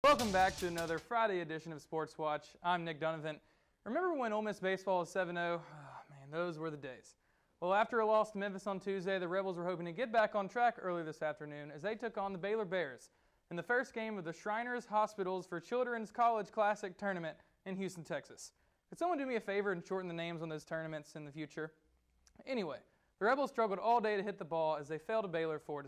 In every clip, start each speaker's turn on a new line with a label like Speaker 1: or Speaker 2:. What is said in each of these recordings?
Speaker 1: Welcome back to another Friday edition of Sports Watch. I'm Nick Donovan. Remember when Ole Miss baseball was 7-0? Oh, man, those were the days. Well, after a loss to Memphis on Tuesday, the Rebels were hoping to get back on track early this afternoon as they took on the Baylor Bears in the first game of the Shriners Hospitals for Children's College Classic Tournament in Houston, Texas. Could someone do me a favor and shorten the names on those tournaments in the future? Anyway, the Rebels struggled all day to hit the ball as they fell to Baylor 4-0.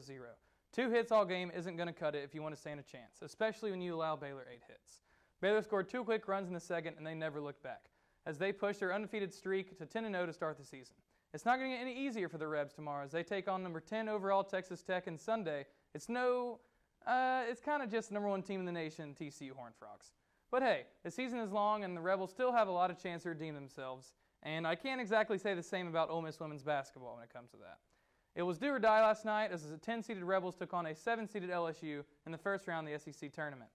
Speaker 1: 2 hits all game isn't going to cut it if you want to stand a chance, especially when you allow Baylor 8 hits. Baylor scored 2 quick runs in the second, and they never looked back, as they pushed their undefeated streak to 10-0 to start the season. It's not going to get any easier for the Rebs tomorrow as they take on number 10 overall Texas Tech, and Sunday, it's kind of just the number 1 team in the nation, TCU Horned Frogs. But hey, the season is long, and the Rebels still have a lot of chance to redeem themselves, and I can't exactly say the same about Ole Miss women's basketball when it comes to that. It was do or die last night as the 10-seeded Rebels took on a 7-seeded LSU in the first round of the SEC tournament.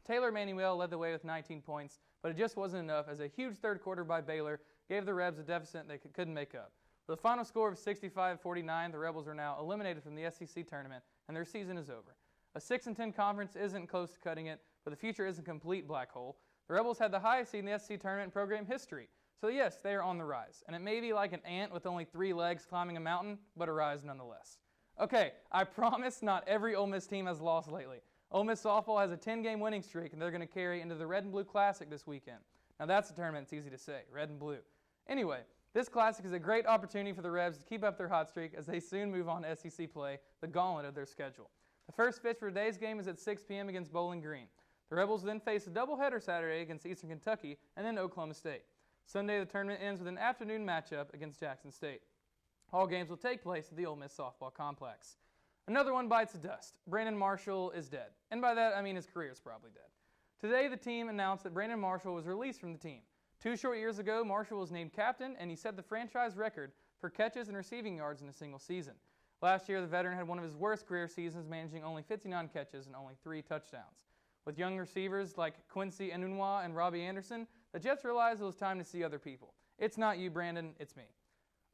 Speaker 1: Taylor Manuel led the way with 19 points, but it just wasn't enough as a huge third quarter by Baylor gave the Rebs a deficit they couldn't make up. With a final score of 65-49, the Rebels are now eliminated from the SEC tournament and their season is over. A 6-10 conference isn't close to cutting it, but the future is a complete black hole. The Rebels had the highest seed in the SEC tournament in program history. So yes, they are on the rise, and it may be like an ant with only 3 legs climbing a mountain, but a rise nonetheless. Okay, I promise not every Ole Miss team has lost lately. Ole Miss softball has a 10-game winning streak, and they're going to carry into the Red and Blue Classic this weekend. Now that's a tournament it's easy to say, red and blue. Anyway, this Classic is a great opportunity for the Rebs to keep up their hot streak as they soon move on to SEC play, the gauntlet of their schedule. The first pitch for today's game is at 6 p.m. against Bowling Green. The Rebels then face a doubleheader Saturday against Eastern Kentucky and then Oklahoma State. Sunday, the tournament ends with an afternoon matchup against Jackson State. All games will take place at the Ole Miss softball complex. Another one bites the dust. Brandon Marshall is dead. And by that, I mean his career is probably dead. Today, the team announced that Brandon Marshall was released from the team. 2 short years ago, Marshall was named captain, and he set the franchise record for catches and receiving yards in a single season. Last year, the veteran had one of his worst career seasons, managing only 59 catches and only 3 touchdowns. With young receivers like Quincy Enunwa and Robbie Anderson, the Jets realized it was time to see other people. It's not you, Brandon, it's me.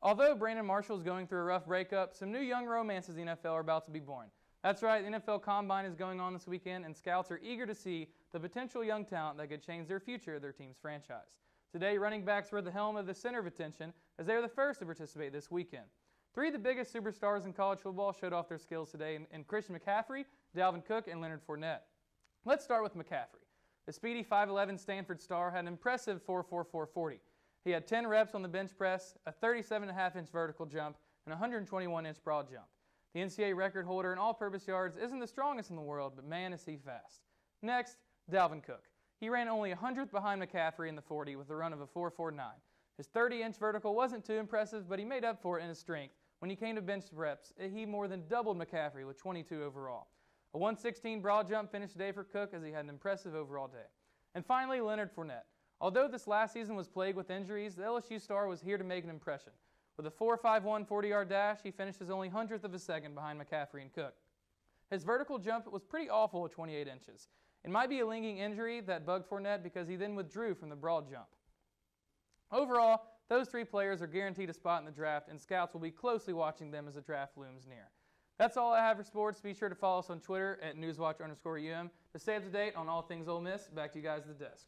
Speaker 1: Although Brandon Marshall is going through a rough breakup, some new young romances in the NFL are about to be born. That's right, the NFL Combine is going on this weekend, and scouts are eager to see the potential young talent that could change their future of their team's franchise. Today, running backs were at the helm of the center of attention as they were the first to participate this weekend. 3 of the biggest superstars in college football showed off their skills today in Christian McCaffrey, Dalvin Cook, and Leonard Fournette. Let's start with McCaffrey. The speedy 5'11 Stanford star had an impressive 4.44 40. He had 10 reps on the bench press, a 37.5-inch vertical jump, and a 121-inch broad jump. The NCAA record holder in all-purpose yards isn't the strongest in the world, but man is he fast. Next, Dalvin Cook. He ran only 100th behind McCaffrey in the 40 with a run of a 4.49. His 30-inch vertical wasn't too impressive, but he made up for it in his strength. When he came to bench reps, he more than doubled McCaffrey with 22 overall. A 116 broad jump finished today for Cook as he had an impressive overall day. And finally, Leonard Fournette. Although this last season was plagued with injuries, the LSU star was here to make an impression. With a 4.51 40-yard dash, he finished his only 100th of a second behind McCaffrey and Cook. His vertical jump was pretty awful at 28 inches. It might be a lingering injury that bugged Fournette because he then withdrew from the broad jump. Overall, those 3 players are guaranteed a spot in the draft, and scouts will be closely watching them as the draft looms near. That's all I have for sports. Be sure to follow us on Twitter at NewsWatch_UM to stay up to date on all things Ole Miss. Back to you guys at the desk.